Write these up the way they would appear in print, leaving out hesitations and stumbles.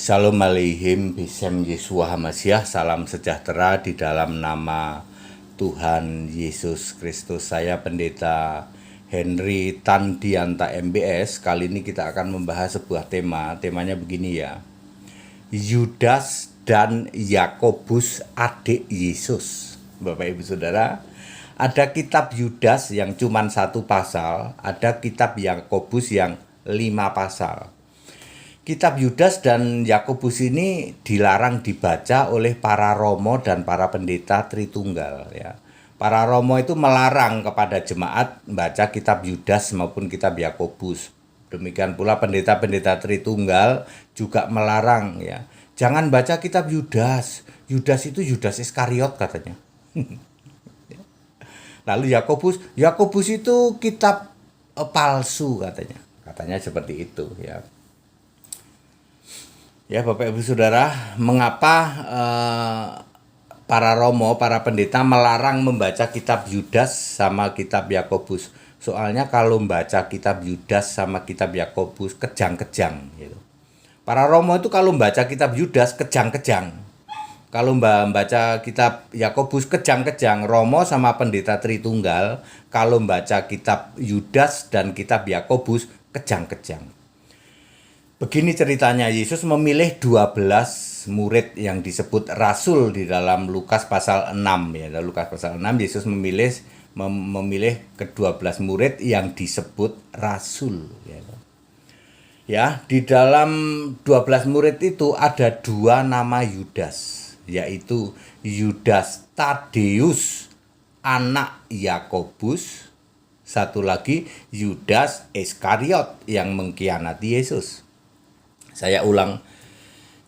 Shalom aleihim, Bisem Yeshua Hamasiah, salam sejahtera di dalam nama Tuhan Yesus Kristus. Saya Pendeta Henry Tandianta MBS. Kali ini kita akan membahas sebuah temanya begini ya. Yudas dan Yakobus adik Yesus. Bapak Ibu Saudara, ada kitab Yudas yang cuma 1 pasal, ada kitab Yakobus yang 5 pasal. Kitab Yudas dan Yakobus ini dilarang dibaca oleh para romo dan para pendeta Tritunggal ya. Para romo itu melarang kepada jemaat membaca kitab Yudas maupun kitab Yakobus. Demikian pula pendeta-pendeta Tritunggal juga melarang ya. Jangan baca kitab Yudas. Yudas itu Yudas Iskariot katanya. Lalu Yakobus itu kitab palsu katanya. Katanya seperti itu ya. Ya Bapak Ibu Saudara, mengapa para romo, para pendeta melarang membaca kitab Yudas sama kitab Yakobus? Soalnya kalau membaca kitab Yudas sama kitab Yakobus kejang-kejang gitu. Para romo itu kalau membaca kitab Yudas kejang-kejang. Kalau membaca kitab Yakobus kejang-kejang. Romo sama pendeta Tritunggal kalau membaca kitab Yudas dan kitab Yakobus kejang-kejang. Begini ceritanya, Yesus memilih 12 murid yang disebut rasul di dalam Lukas pasal 6 ya. Dalam Lukas pasal 6 Yesus memilih ke-12 murid yang disebut rasul ya. Ya, di dalam 12 murid itu ada 2 nama Yudas, yaitu Yudas Tadeus anak Yakobus, satu lagi Yudas Iskariot yang mengkhianati Yesus. Saya ulang,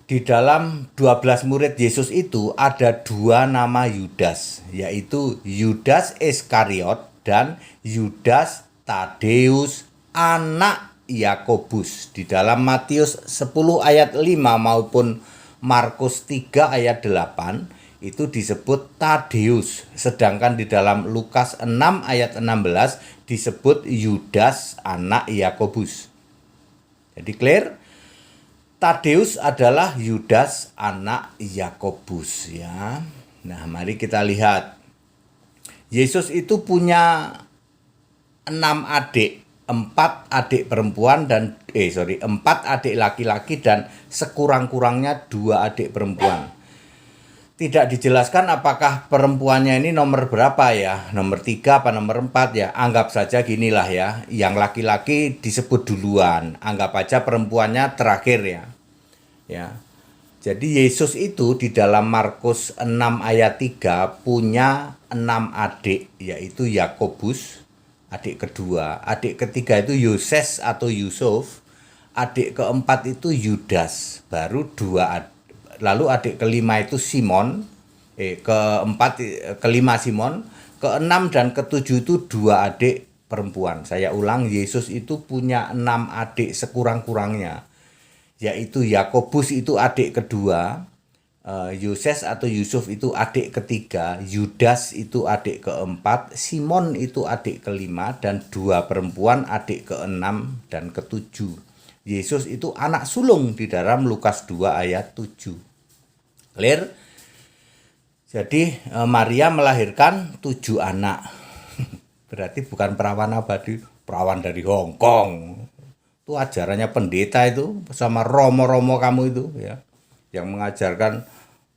di dalam 12 murid Yesus itu ada 2 nama Yudas, yaitu Yudas Iskariot dan Yudas Tadeus anak Yakobus. Di dalam Matius 10 ayat 5 maupun Markus 3 ayat 8 itu disebut Tadeus, sedangkan di dalam Lukas 6 ayat 16 disebut Yudas anak Yakobus. Jadi clear? Tadeus adalah Yudas anak Yakobus ya. Nah, mari kita lihat. Yesus itu punya 6 adik, 4 adik perempuan dan 4 adik laki-laki dan sekurang-kurangnya 2 adik perempuan. Tidak dijelaskan apakah perempuannya ini nomor berapa ya, nomor 3 apa nomor 4 ya. Anggap saja ginilah ya, yang laki-laki disebut duluan, anggap aja perempuannya terakhir ya. Ya. Jadi Yesus itu di dalam Markus 6 ayat 3 punya 6 adik, yaitu Yakobus, adik kedua, adik ketiga itu Yoses atau Yusuf, adik keempat itu Yudas, baru 2 adik. Lalu adik kelima itu Simon, kelima Simon, keenam dan ketujuh itu 2 adik perempuan. Saya ulang, Yesus itu punya 6 adik sekurang-kurangnya, yaitu Yakobus itu adik kedua, Yoses atau Yusuf itu adik ketiga, Yudas itu adik keempat, Simon itu adik kelima, dan 2 perempuan adik keenam dan ketujuh. Yesus itu anak sulung di dalam Lukas 2 ayat 7. Clear? Jadi Maria melahirkan 7 anak. Berarti bukan perawan abadi, perawan dari Hong Kong. Itu ajarannya pendeta itu sama romo-romo kamu itu ya. Yang mengajarkan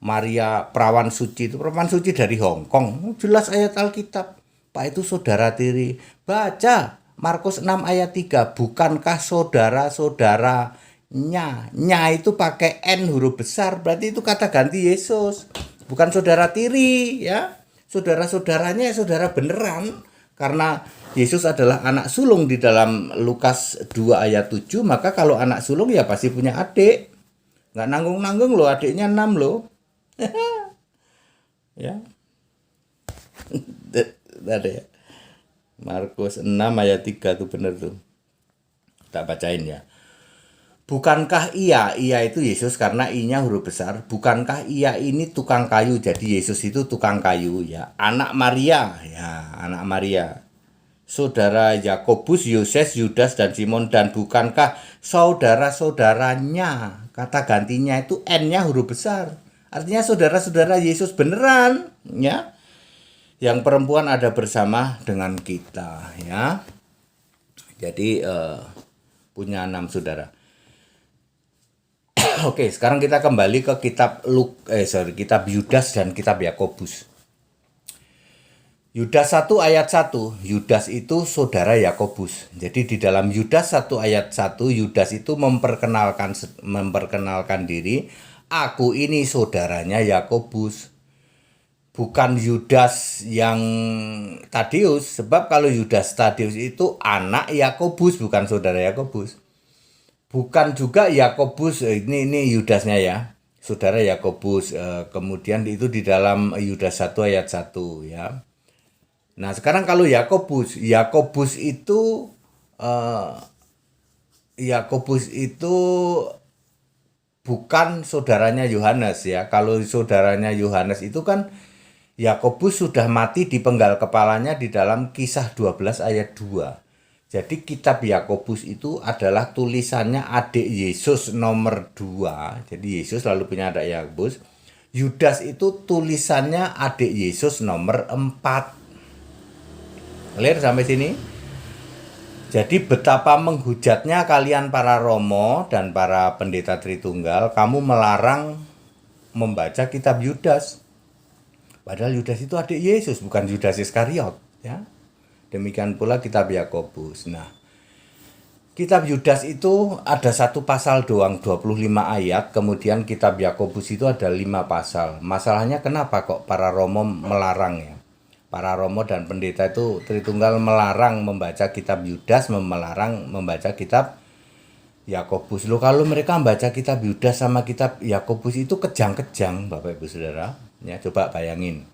Maria perawan suci itu, perawan suci dari Hong Kong. Jelas ayat Alkitab. Pak itu saudara tiri. Baca Markus 6 ayat 3, bukankah saudara-saudaranya? Nya itu pakai N huruf besar, berarti itu kata ganti Yesus. Bukan saudara tiri ya. Saudara-saudaranya ya saudara beneran. Karena Yesus adalah anak sulung di dalam Lukas 2 ayat 7, maka kalau anak sulung ya pasti punya adik. Nggak nanggung-nanggung loh, adiknya 6 loh. Ya. Ada ya. Markus 6 ayat 3 tuh bener tuh. Kita bacain ya. Bukankah ia itu Yesus karena I-nya huruf besar. Bukankah ia ini tukang kayu? Jadi Yesus itu tukang kayu ya. Anak Maria ya, anak Maria. saudara Yakobus, Yoses, Yudas, dan Simon, dan bukankah saudara-saudaranya? Kata gantinya itu N-nya huruf besar. Artinya saudara-saudara Yesus beneran, ya. Yang perempuan ada bersama dengan kita, ya. Jadi punya 6 saudara. Oke, sekarang kita kembali ke kitab Yudas dan kitab Yakobus. Yudas 1 ayat 1, Yudas itu saudara Yakobus. Jadi di dalam Yudas 1 ayat 1, Yudas itu memperkenalkan diri, aku ini saudaranya Yakobus. Bukan Yudas yang Tadeus, sebab kalau Yudas Tadeus itu anak Yakobus, bukan saudara Yakobus. Bukan juga Yakobus, ini Yudasnya ya, saudara Yakobus. Kemudian itu di dalam Yudas 1 ayat 1 ya. Nah, sekarang kalau Yakobus itu bukan saudaranya Yohanes ya. Kalau saudaranya Yohanes itu kan Yakobus sudah mati dipenggal kepalanya di dalam Kisah 12 ayat 2. Jadi kitab Yakobus itu adalah tulisannya adik Yesus nomor 2. Jadi Yesus lalu punya adik Yakobus. Yudas itu tulisannya adik Yesus nomor 4. Clear sampai sini? Jadi betapa menghujatnya kalian para romo dan para pendeta Tritunggal, kamu melarang membaca kitab Yudas. Padahal Yudas itu adik Yesus, bukan Yudas Iskariot, ya. Demikian pula kitab Yakobus. Nah, kitab Yudas itu ada 1 pasal doang, 25 ayat, kemudian kitab Yakobus itu ada 5 pasal. Masalahnya kenapa kok para romo melarang ya? Para romo dan pendeta itu Tritunggal melarang membaca kitab Yudas, melarang membaca kitab Yakobus. Loh, kalau mereka membaca kitab Yudas sama kitab Yakobus itu kejang-kejang, Bapak Ibu Saudara. Ya, coba bayangin.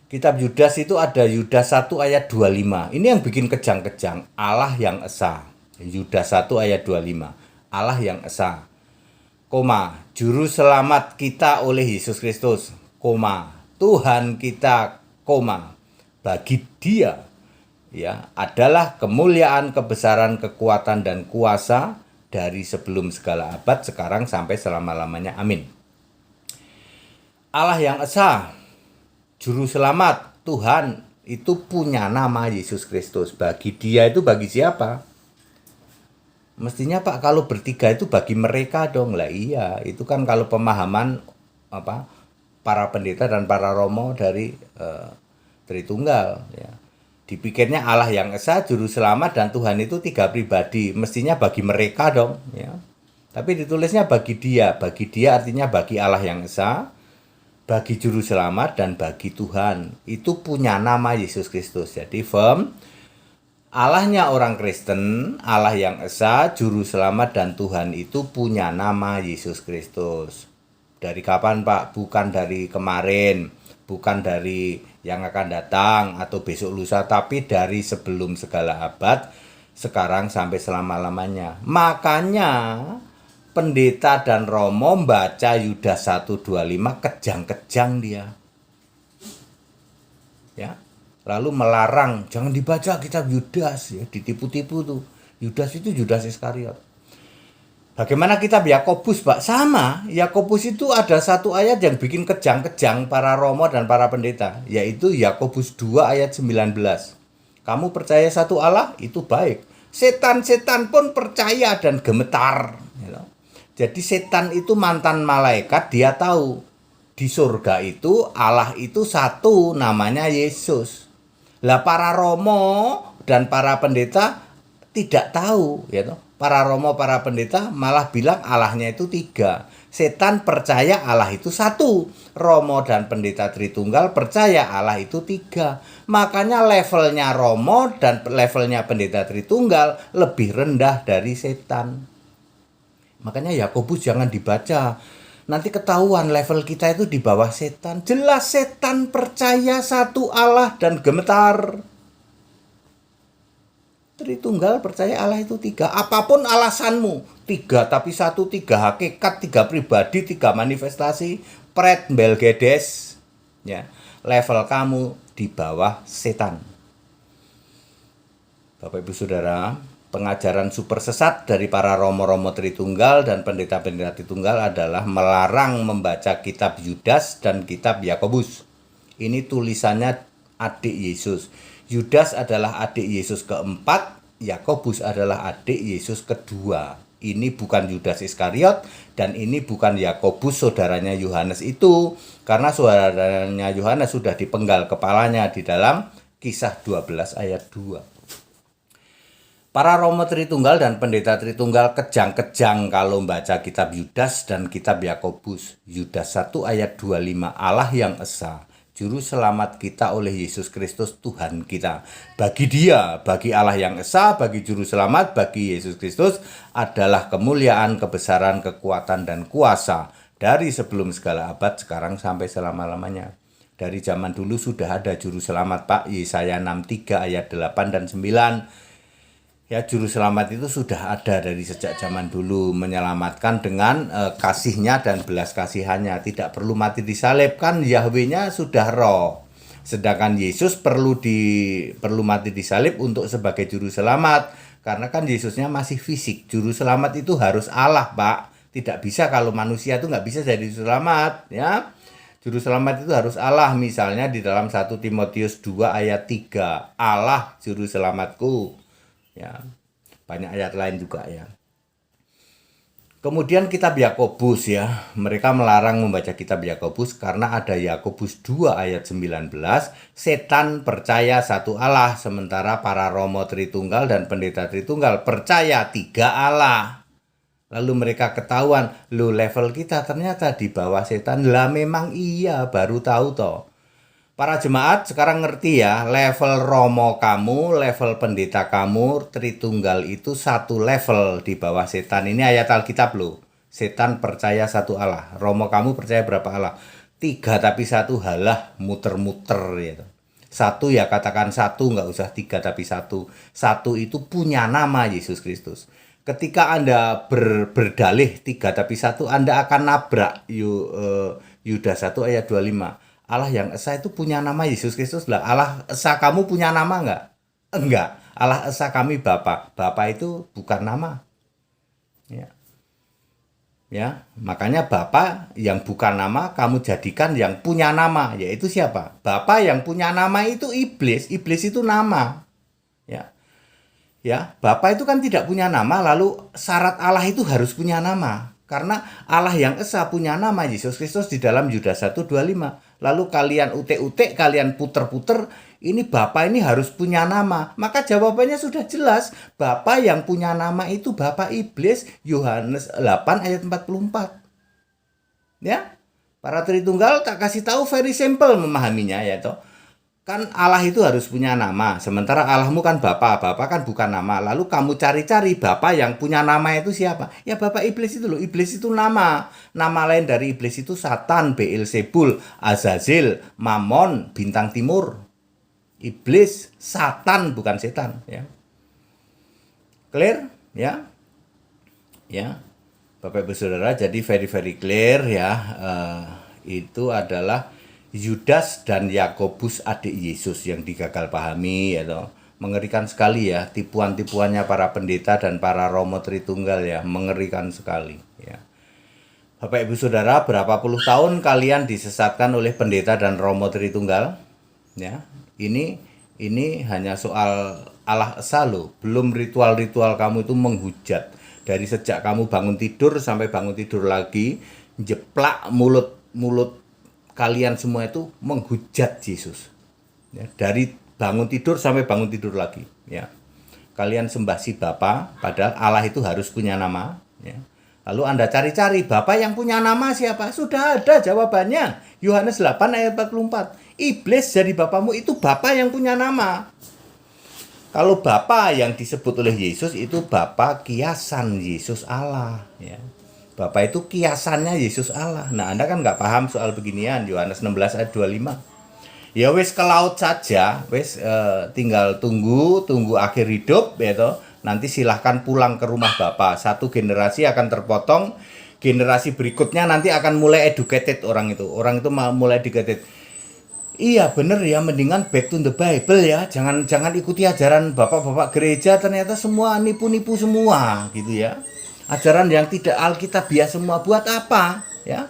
Kitab Yudas itu ada Yudas 1 ayat 25. Ini yang bikin kejang-kejang, Allah yang esa. Yudas 1 ayat 25. Allah yang esa. Koma, juru selamat kita oleh Yesus Kristus. Koma, Tuhan kita, koma. Bagi dia ya adalah kemuliaan, kebesaran, kekuatan dan kuasa dari sebelum segala abad, sekarang sampai selama-lamanya. Amin. Allah yang esa, juru selamat, Tuhan itu punya nama Yesus Kristus. Bagi dia itu bagi siapa? Mestinya Pak kalau bertiga itu bagi mereka dong. Lah iya, itu kan kalau pemahaman para pendeta dan para romo dari Tritunggal ya. Dipikirnya Allah yang esa, juru selamat dan Tuhan itu 3 pribadi, mestinya bagi mereka dong ya. Tapi ditulisnya bagi dia. Bagi dia artinya bagi Allah yang esa, bagi juru selamat dan bagi Tuhan. Itu punya nama Yesus Kristus. Jadi Allahnya orang Kristen, Allah yang esa, juru selamat dan Tuhan itu punya nama Yesus Kristus. Dari kapan Pak? Bukan dari kemarin, bukan dari yang akan datang atau besok lusa, tapi dari sebelum segala abad, sekarang sampai selama-lamanya. Makanya pendeta dan romo baca Yudas 1:25 kejang-kejang dia. Ya. Lalu melarang jangan dibaca kitab Yudas ya, ditipu-tipu tuh. Yudas itu Yudas Iskariot. Bagaimana kitab Yakobus, Pak? Sama, Yakobus itu ada 1 ayat yang bikin kejang-kejang para romo dan para pendeta, yaitu Yakobus 2 ayat 19. Kamu percaya satu Allah, itu baik. Setan-setan pun percaya dan gemetar. Jadi setan itu mantan malaikat, dia tahu di surga itu Allah itu satu, namanya Yesus. Lah para romo dan para pendeta tidak tahu, ya toh. Para romo, para pendeta malah bilang Allahnya itu 3. Setan percaya Allah itu 1. Romo dan pendeta Tritunggal percaya Allah itu 3. Makanya levelnya romo dan levelnya pendeta Tritunggal lebih rendah dari setan. Makanya Yakobus jangan dibaca. Nanti ketahuan level kita itu di bawah setan. Jelas setan percaya satu Allah dan gemetar. Tritunggal percaya Allah itu 3. Apapun alasanmu, 3 tapi 1, 3 hakikat, 3 pribadi, 3 manifestasi, pret belgedes, ya. Level kamu di bawah setan. Bapak Ibu Saudara, pengajaran super sesat dari para romo-romo Tritunggal dan pendeta-pendeta Tritunggal adalah melarang membaca kitab Yudas dan kitab Yakobus. Ini tulisannya adik Yesus. Yudas adalah adik Yesus keempat, Yakobus adalah adik Yesus kedua. Ini bukan Yudas Iskariot dan ini bukan Yakobus saudaranya Yohanes itu, karena saudaranya Yohanes sudah dipenggal kepalanya di dalam Kisah 12 ayat 2. Para romo Tritunggal dan pendeta Tritunggal kejang-kejang kalau membaca kitab Yudas dan kitab Yakobus. Yudas 1 ayat 25, Allah yang esa, juru selamat kita oleh Yesus Kristus Tuhan kita. Bagi dia, bagi Allah yang esa, bagi juru selamat, bagi Yesus Kristus adalah kemuliaan, kebesaran, kekuatan, dan kuasa dari sebelum segala abad, sekarang sampai selama-lamanya. Dari zaman dulu sudah ada juru selamat, Pak. Yesaya 63 ayat 8 dan 9. Ya, juru selamat itu sudah ada dari sejak zaman dulu, menyelamatkan dengan kasihnya dan belas kasihannya. Tidak perlu mati disalib, kan Yahweh-nya sudah roh. Sedangkan Yesus perlu mati disalib untuk sebagai juru selamat, karena kan Yesusnya masih fisik. Juru selamat itu harus Allah, Pak. Tidak bisa kalau manusia itu nggak bisa jadi juru selamat, ya. Juru selamat itu harus Allah, misalnya di dalam 1 Timotius 2 ayat 3, Allah juru selamatku. Ya, banyak ayat lain juga ya. Kemudian kitab Yakobus ya, mereka melarang membaca kitab Yakobus karena ada Yakobus 2 ayat 19, setan percaya satu Allah, sementara para romo Tritunggal dan pendeta Tritunggal percaya 3 Allah. Lalu mereka ketahuan, level kita ternyata di bawah setan. Lah memang iya, baru tahu toh. Para jemaat sekarang ngerti ya, level romo kamu, level pendeta kamu, Tritunggal itu satu level di bawah setan. Ini ayat Alkitab loh. Setan percaya satu Allah. Romo kamu percaya berapa Allah? 3 tapi 1, halah, muter-muter gitu. 1 ya katakan 1, nggak usah 3 tapi 1. 1 itu punya nama Yesus Kristus. Ketika Anda berdalih 3 tapi 1, Anda akan nabrak Yudas 1 ayat 25. Allah yang esa itu punya nama Yesus Kristus lah. Allah esa kamu punya nama enggak? Enggak. Allah esa kami Bapa. Bapa itu bukan nama. Ya. Ya, makanya Bapa yang bukan nama kamu jadikan yang punya nama, yaitu siapa? Bapa yang punya nama itu iblis. Iblis itu nama. Ya. Ya, Bapa itu kan tidak punya nama, lalu syarat Allah itu harus punya nama. Karena Allah yang esa punya nama Yesus Kristus di dalam Yudas 1:25. Lalu kalian utek-utek, kalian puter-puter, ini Bapa ini harus punya nama. Maka jawabannya sudah jelas. Bapa yang punya nama itu Bapa iblis, Yohanes 8 ayat 44. Ya, para Tritunggal tak kasih tahu very simple memahaminya ya toh. Kan Allah itu harus punya nama, sementara Allahmu kan Bapa. Bapa kan bukan nama. Lalu kamu cari-cari Bapa yang punya nama itu siapa? Ya Bapa iblis itu loh. Iblis itu nama. Nama lain dari iblis itu Satan, Beelzebul, Azazil, Mammon, bintang timur. Iblis, Satan bukan setan ya. Clear? Ya. Ya. Bapak Ibu Saudara, jadi very clear ya. Itu adalah Yudas dan Yakobus adik Yesus yang digagal pahami ya toh. Mengerikan sekali ya tipuan-tipuannya para pendeta dan para romo Tritunggal ya, mengerikan sekali ya. Bapak Ibu Saudara, berapa puluh tahun kalian disesatkan oleh pendeta dan romo Tritunggal? Ya. Ini hanya soal Allah esa loh, belum ritual-ritual kamu itu menghujat. Dari sejak kamu bangun tidur sampai bangun tidur lagi, jeplak mulut kalian semua itu menghujat Yesus. Ya, dari bangun tidur sampai bangun tidur lagi. Ya, kalian sembah si Bapa, padahal Allah itu harus punya nama. Ya. Lalu Anda cari-cari Bapa yang punya nama siapa? Sudah ada jawabannya. Yohanes 8 ayat 44. Iblis jadi bapamu itu Bapa yang punya nama. Kalau Bapa yang disebut oleh Yesus itu Bapa kiasan Yesus Allah. Ya. Bapa itu kiasannya Yesus Allah. Nah, Anda kan nggak paham soal beginian. Yohanes 16 ayat 25. Ya wis ke laut saja, wis tinggal tunggu akhir hidup ya toh. Nanti silahkan pulang ke rumah Bapa. Satu generasi akan terpotong, generasi berikutnya nanti akan mulai educated orang itu. Orang itu mulai educated. Iya bener ya, mendingan back to the Bible ya. Jangan ikuti ajaran bapak-bapak gereja, ternyata semua nipu-nipu semua gitu ya. Ajaran yang tidak alkitabiah semua, buat apa ya?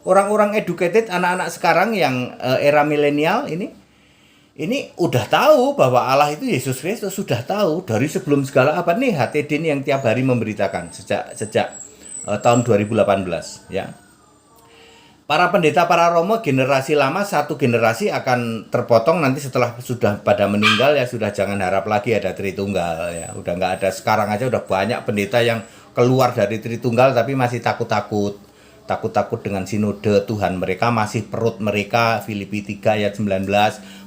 Orang-orang educated, anak-anak sekarang yang era milenial ini udah tahu bahwa Allah itu Yesus Kristus, sudah tahu dari sebelum segala abad nih. HTD ini yang tiap hari memberitakan sejak tahun 2018 ya. Para pendeta, para romo generasi lama, satu generasi akan terpotong nanti setelah sudah pada meninggal ya. Sudah jangan harap lagi ada Tritunggal ya. Udah nggak ada, sekarang aja udah banyak pendeta yang keluar dari Tritunggal tapi masih takut dengan sinode Tuhan mereka, masih perut mereka. Filipi 3 ayat 19,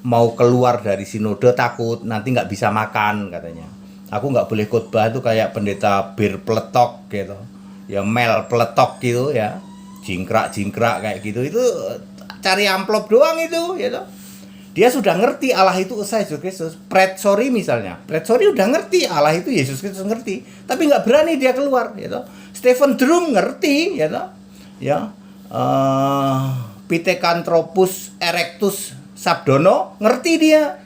mau keluar dari sinode takut nanti nggak bisa makan katanya. Aku nggak boleh khotbah itu kayak pendeta bir peletok gitu ya, mel peletok gitu ya, jingkrak kayak gitu. Itu cari amplop doang itu gitu. Dia sudah ngerti Allah itu Esa Yesus Kristus. Predsori misalnya, Predsori udah ngerti Allah itu Yesus Kristus, ngerti, tapi nggak berani dia keluar gitu. Stephen Drum ngerti gitu ya, Pithecanthropus erectus Sabdono ngerti dia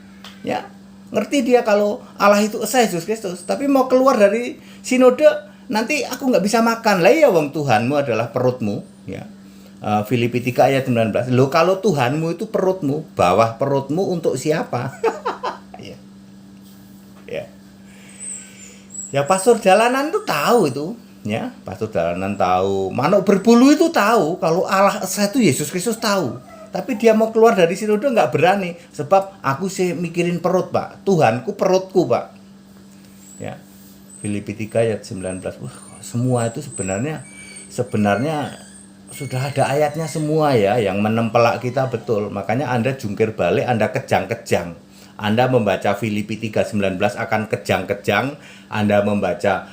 ya, ngerti dia kalau Allah itu Esa Yesus Kristus, tapi mau keluar dari sinode nanti aku nggak bisa makan. Lah ya, wong Tuhanmu adalah perutmu ya. Filipi 3 ayat 19. Loh, kalau Tuhanmu itu perutmu, bawah perutmu untuk siapa? ya. Ya. Ya pastor jalanan tuh tahu itu ya, pastor jalanan tahu, manuk berbulu itu tahu kalau Allah Esa itu Yesus Kristus tahu. Tapi dia mau keluar dari sinode nggak berani, sebab aku sih mikirin perut, Pak. Tuhanku perutku, Pak. Ya. Filipi 3 ayat 19. Wah, semua itu sebenarnya sudah ada ayatnya semua ya, yang menempelak kita betul. Makanya Anda jungkir balik, Anda kejang-kejang. Anda membaca Filipi 3:19 akan kejang-kejang. Anda membaca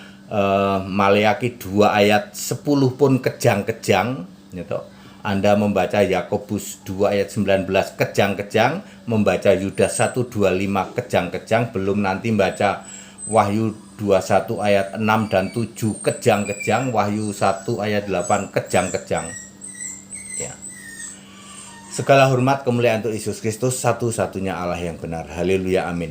Maleakhi 2 ayat 10 pun kejang-kejang gitu. Anda membaca Yakobus 2 ayat 19 kejang-kejang, membaca Yudas 1:25 kejang-kejang, belum nanti baca Wahyu 21 ayat 6 dan 7 kejang-kejang, Wahyu 1 ayat 8 kejang-kejang. Ya. Segala hormat kemuliaan untuk Yesus Kristus, satu-satunya Allah yang benar. Haleluya, amin.